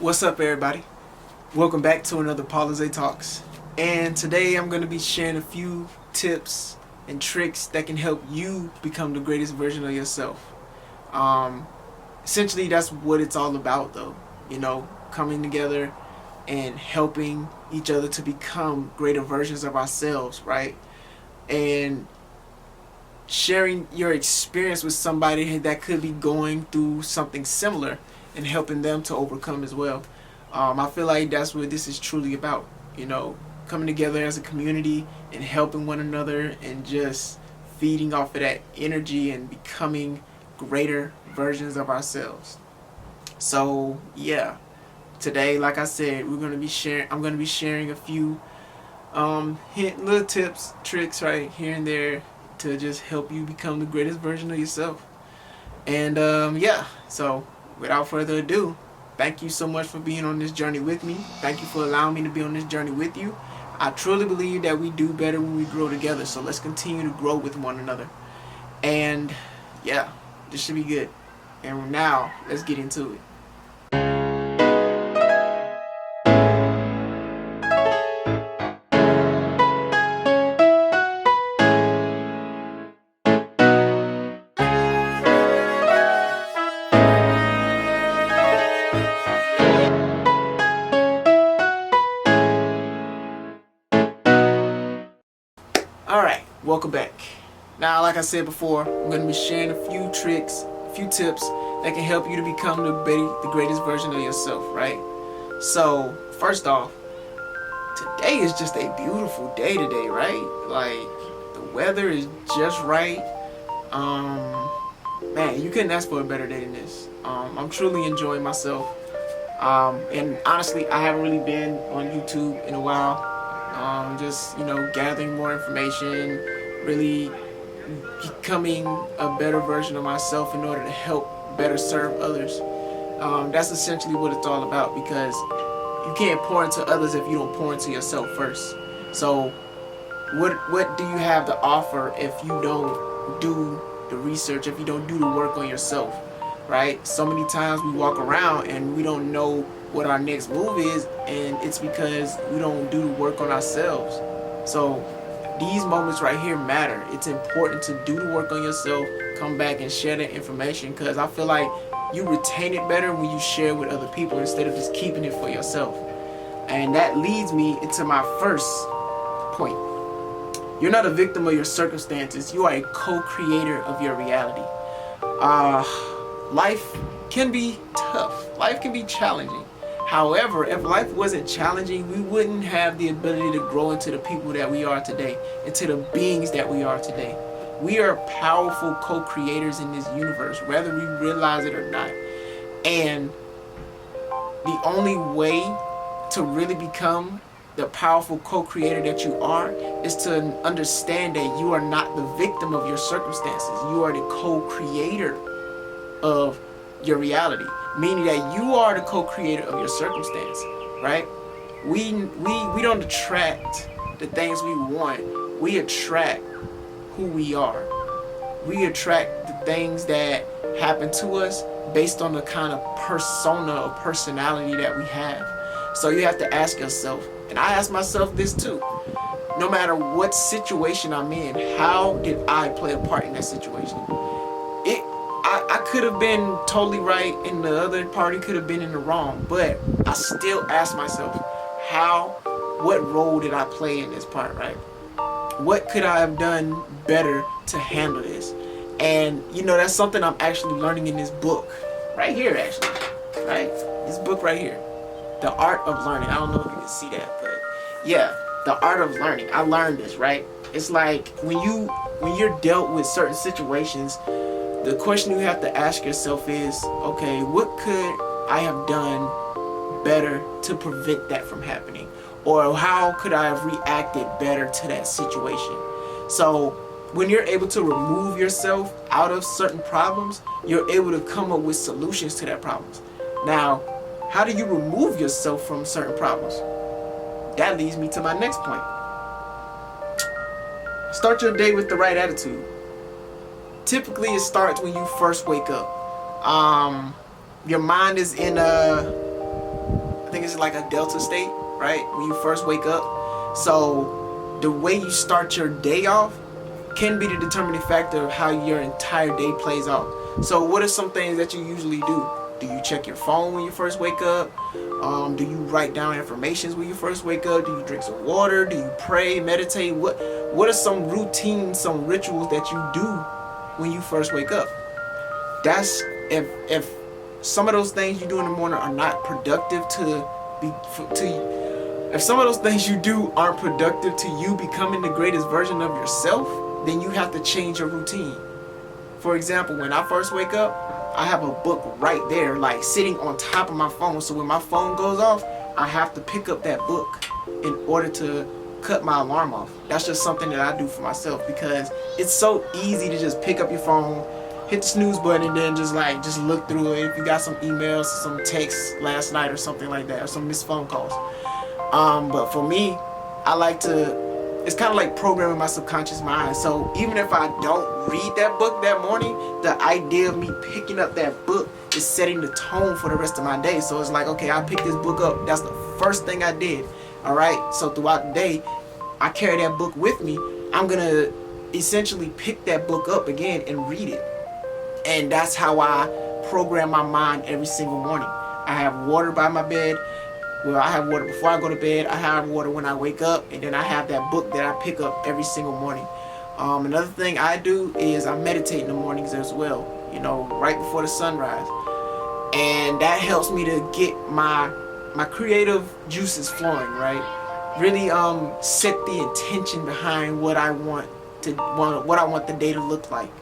What's up, everybody? Welcome back to another Paulizè Talks. And today I'm going to be sharing a few tips and tricks that can help you become the greatest version of yourself. Essentially, that's what it's all about, though. Coming together and helping each other to become greater versions of ourselves, right? And sharing your experience with somebody that could be going through something similar and helping them to overcome as well. I feel like that's what this is truly about, coming together as a community and helping one another and just feeding off of that energy and becoming greater versions of ourselves. So yeah, today, like I said, I'm going to be sharing a few little tips, tricks right here and there to just help you become the greatest version of yourself. And so without further ado, thank you so much for being on this journey with me. Thank you for allowing me to be on this journey with you. I truly believe that we do better when we grow together, so let's continue to grow with one another. And yeah, this should be good. And now, let's get into it. Alright, welcome back. Now, like I said before, I'm going to be sharing a few tricks, a few tips that can help you to become the greatest version of yourself, right? So, first off, today is just a beautiful day today, right? Like, the weather is just right. Man, you couldn't ask for a better day than this. I'm truly enjoying myself. And honestly, I haven't really been on YouTube in a while. Just gathering more information, really becoming a better version of myself in order to help better serve others. That's essentially what it's all about, because you can't pour into others if you don't pour into yourself first. So what do you have to offer if you don't do the research, if you don't do the work on yourself, right? So many times we walk around and we don't know what our next move is, and it's because we don't do the work on ourselves. So these moments right here matter. It's important to do the work on yourself, come back and share that information, because I feel like you retain it better when you share with other people instead of just keeping it for yourself. And that leads me into my first point. You're not a victim of your circumstances. You are a co-creator of your reality. Life can be tough. Life can be challenging. However, if life wasn't challenging, we wouldn't have the ability to grow into the people that we are today, into the beings that we are today. We are powerful co-creators in this universe, whether we realize it or not. And the only way to really become the powerful co-creator that you are is to understand that you are not the victim of your circumstances. You are the co-creator of your reality, meaning that you are the co-creator of your circumstance, right? We don't attract the things we want. We attract who we are. We attract the things that happen to us based on the kind of persona or personality that we have. So you have to ask yourself, and I ask myself this too, no matter what situation I'm in, how did I play a part in that situation? I could have been totally right and the other party could have been in the wrong, but I still ask myself, what role did I play in this part, right? What could I have done better to handle this? And that's something I'm actually learning in this book right here, actually, right? This book right here, The Art of Learning. I don't know if you can see that, but yeah, The Art of Learning. I learned this, right? It's like when you're dealt with certain situations, the question you have to ask yourself is, okay, what could I have done better to prevent that from happening? Or how could I have reacted better to that situation? So when you're able to remove yourself out of certain problems, you're able to come up with solutions to that problems. Now, how do you remove yourself from certain problems? That leads me to my next point. Start your day with the right attitude. Typically, it starts when you first wake up. Your mind is in a think it's like a delta state, right? When you first wake up. So the way you start your day off can be the determining factor of how your entire day plays out. So what are some things that you usually do? Do you check your phone when you first wake up? Do you write down affirmations when you first wake up? Do you drink some water? Do you pray, meditate? What are some routines, some rituals that you do when you first wake up? That's if some of those things you do in the morning are not productive if some of those things you do aren't productive to you becoming the greatest version of yourself, then you have to change your routine. For example, when I first wake up, I have a book right there, like sitting on top of my phone. So when my phone goes off, I have to pick up that book in order to cut my alarm off. That's just something that I do for myself, because it's so easy to just pick up your phone, hit the snooze button, and then just look through it. If you got some emails, some texts last night or something like that, or some missed phone calls. But for me, I like to, it's kind of like programming my subconscious mind. So even if I don't read that book that morning, the idea of me picking up that book is setting the tone for the rest of my day. So it's like, okay, I picked this book up. That's the first thing I did. All right. So throughout the day, I carry that book with me. I'm going to essentially pick that book up again and read it. And that's how I program my mind every single morning. I have water by my bed. Well, I have water before I go to bed. I have water when I wake up. And then I have that book that I pick up every single morning. Another thing I do is I meditate in the mornings as well, right before the sunrise. And that helps me to get my creative juices flowing, right? Really set the intention behind what I want the day to look like.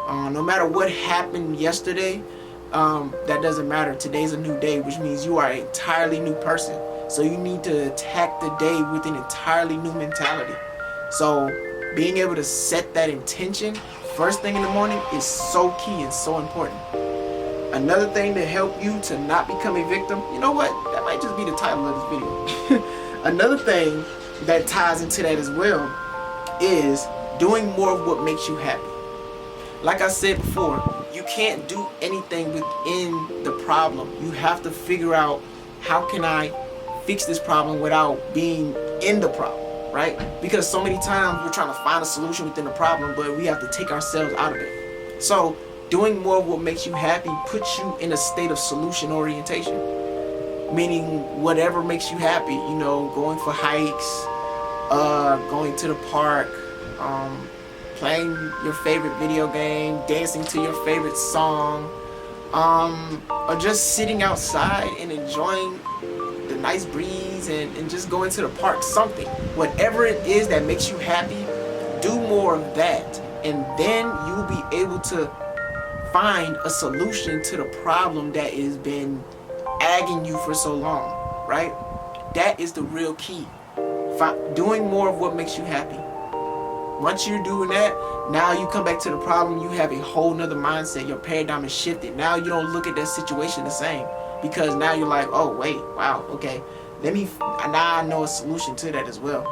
No matter what happened yesterday, that doesn't matter. Today's a new day, which means you are an entirely new person. So you need to attack the day with an entirely new mentality. So being able to set that intention first thing in the morning is so key and so important. Another thing to help you to not become a victim, you know what? That might just be the title of this video. Another thing that ties into that as well is doing more of what makes you happy. Like I said before, you can't do anything within the problem. You have to figure out, how can I fix this problem without being in the problem, right? Because so many times we're trying to find a solution within the problem, but we have to take ourselves out of it. So doing more of what makes you happy puts you in a state of solution orientation. Meaning whatever makes you happy, going for hikes, going to the park, playing your favorite video game, dancing to your favorite song, or just sitting outside and enjoying the nice breeze and just going to the park, something. Whatever it is that makes you happy, do more of that. And then you'll be able to find a solution to the problem that has been agging you for so long, right? That is the real key. Doing more of what makes you happy. Once you're doing that, now you come back to the problem, you have a whole nother mindset. Your paradigm is shifted. Now you don't look at that situation the same, because now you're like, oh wait, wow, okay, now I know a solution to that as well.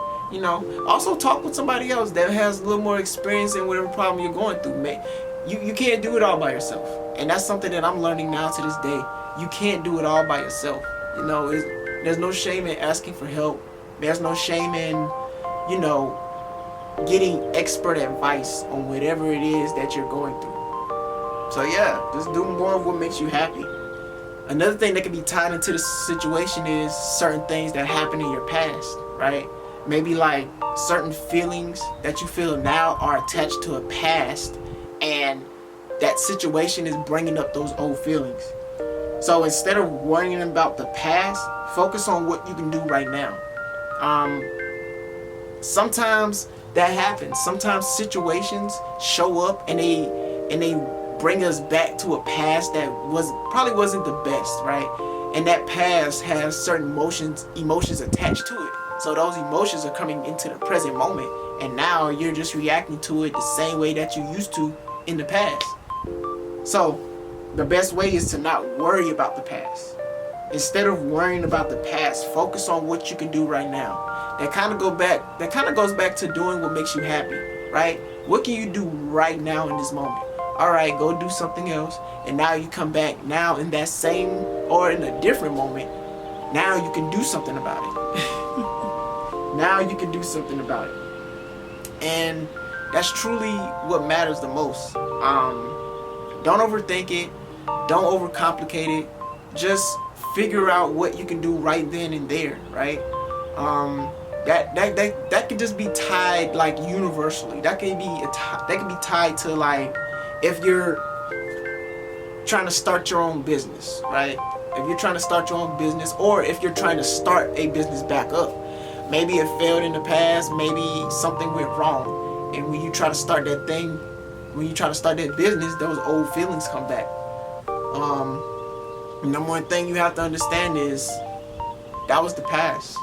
Also talk with somebody else that has a little more experience in whatever problem you're going through. You can't do it all by yourself. And that's something that I'm learning now to this day. You can't do it all by yourself. There's no shame in asking for help. There's no shame in, getting expert advice on whatever it is that you're going through. So yeah, just do more of what makes you happy. Another thing that can be tied into the situation is certain things that happened in your past, right? Maybe like certain feelings that you feel now are attached to a past, and that situation is bringing up those old feelings. So instead of worrying about the past, focus on what you can do right now. Sometimes that happens. Sometimes situations show up and they bring us back to a past that probably wasn't the best, right? And that past has certain emotions attached to it. So those emotions are coming into the present moment, and now you're just reacting to it the same way that you used to in the past. So the best way is to not worry about the past. Instead of worrying about the past, focus on what you can do right now. That kind of goes back to doing what makes you happy, right? What can you do right now in this moment? All right, go do something else, and now you come back now in that same or in a different moment, Now you can do something about it. Now you can do something about it. And that's truly what matters the most. Don't overthink it. Don't overcomplicate it. Just figure out what you can do right then and there, right? That could just be tied like universally. That can be tied to like if you're trying to start your own business, right? If you're trying to start your own business, or if you're trying to start a business back up. Maybe it failed in the past, maybe something went wrong. And when you try to start that thing, when you try to start that business, those old feelings come back. The number one thing you have to understand is that was the past.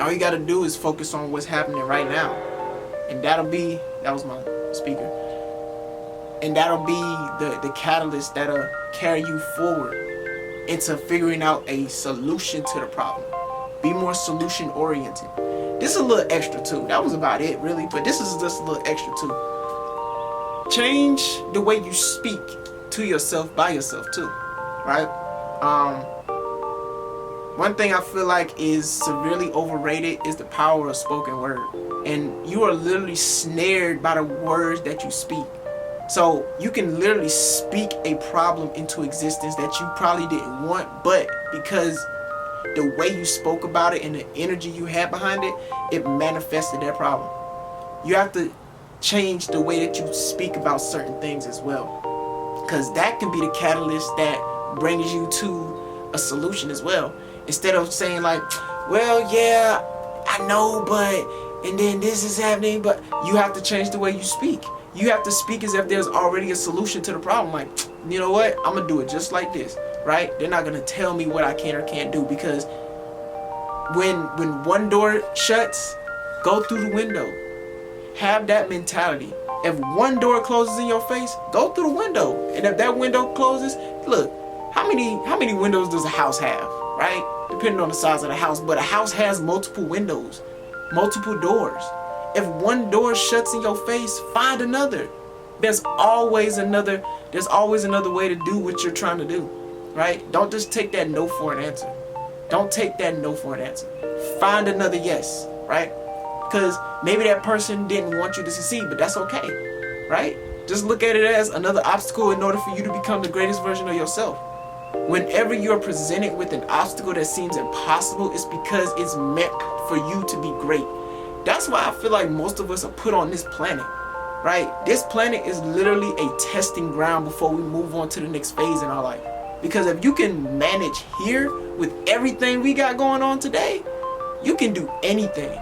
All you gotta do is focus on what's happening right now. And that was my speaker. And that'll be the catalyst that'll carry you forward into figuring out a solution to the problem. Be more solution oriented. This is a little extra too. That was about it really, but this is just a little extra too. Change the way you speak to yourself by yourself too, right? One thing I feel like is severely overrated is the power of spoken word. And you are literally snared by the words that you speak. So you can literally speak a problem into existence that you probably didn't want, but because the way you spoke about it and the energy you had behind it, it manifested that problem. You have to change the way that you speak about certain things as well, because that can be the catalyst that brings you to a solution as well. Instead of saying like, well, yeah, I know, but, and then this is happening, but you have to change the way you speak. You have to speak as if there's already a solution to the problem. Like, you know what? I'm going to do it just like this, right? They're not going to tell me what I can or can't do, because when one door shuts, go through the window. Have that mentality. If one door closes in your face, go through the window. And if that window closes, look, how many windows does a house have, right? Depending on the size of the house, but a house has multiple windows, multiple doors. If one door shuts in your face, find another. There's always another way to do what you're trying to do, right? Don't just take that no for an answer. Don't take that no for an answer. Find another yes, right? Because maybe that person didn't want you to succeed, but that's okay, right? Just look at it as another obstacle in order for you to become the greatest version of yourself. Whenever you're presented with an obstacle that seems impossible, it's because it's meant for you to be great. That's why I feel like most of us are put on this planet, right? This planet is literally a testing ground before we move on to the next phase in our life. Because if you can manage here with everything we got going on today, you can do anything.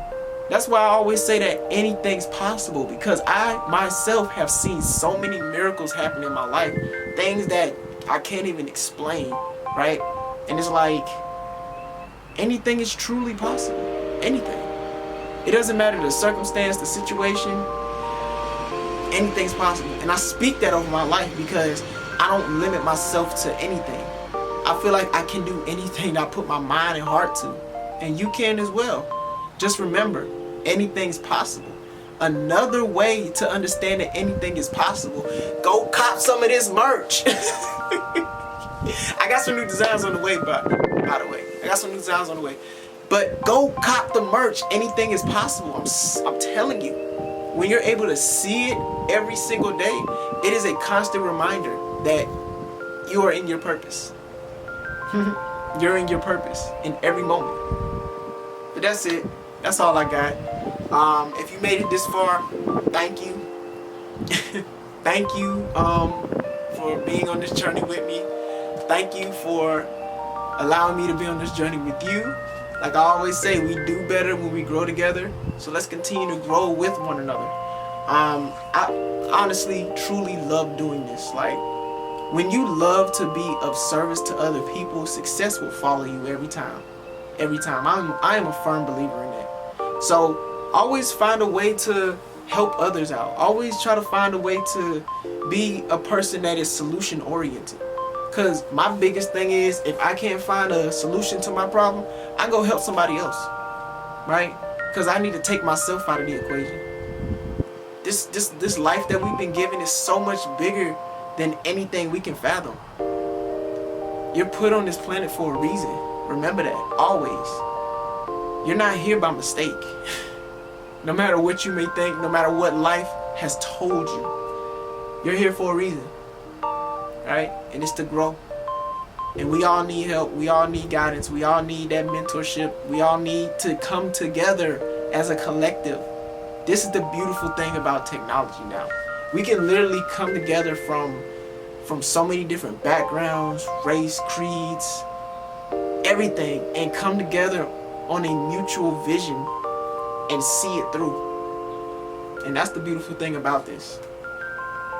That's why I always say that anything's possible, because I myself have seen so many miracles happen in my life, things that I can't even explain, right? And it's like, anything is truly possible. Anything. It doesn't matter the circumstance, the situation, anything's possible. And I speak that over my life because I don't limit myself to anything. I feel like I can do anything that I put my mind and heart to. And you can as well. Just remember, anything's possible. Another way to understand that anything is possible, go cop some of this merch. I got some new designs on the way, by the way. I got some new designs on the way. But go cop the merch. Anything is possible. I'm telling you. When you're able to see it every single day, it is a constant reminder that you are in your purpose. You're in your purpose in every moment. But that's it. That's all I got. If you made it this far, thank you. Thank you for being on this journey with me. Thank you for allowing me to be on this journey with you. Like I always say, we do better when we grow together. So let's continue to grow with one another. I honestly, truly love doing this. Like, when you love to be of service to other people, success will follow you every time. Every time. I am a firm believer in that. So always find a way to help others out. Always try to find a way to be a person that is solution oriented. Because my biggest thing is, if I can't find a solution to my problem, I go help somebody else, right? Because I need to take myself out of the equation. This life that we've been given is so much bigger than anything we can fathom. You're put on this planet for a reason. Remember that, always. You're not here by mistake. No matter what you may think, no matter what life has told you, you're here for a reason, right? And it's to grow. And we all need help. We all need guidance. We all need that mentorship. We all need to come together as a collective. This is the beautiful thing about technology now. We can literally come together from so many different backgrounds, race, creeds, everything, and come together on a mutual vision and see it through. And that's the beautiful thing about this.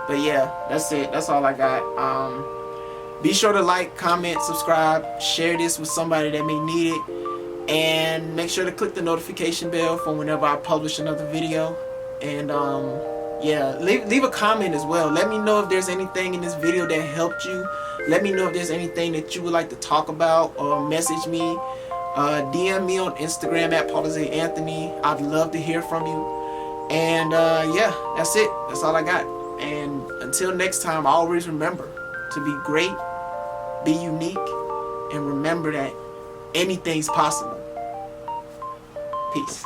But yeah, that's it. That's all I got. Be sure to like, comment, subscribe, share this with somebody that may need it, and make sure to click the notification bell for whenever I publish another video. And yeah, leave a comment as well. Let me know if there's anything in this video that helped you. Let me know if there's anything that you would like to talk about, or message me. DM me on Instagram at Paulizè Anthony. I'd love to hear from you. And yeah, that's it. That's all I got. And until next time, always remember to be great, be unique, and remember that anything's possible. Peace.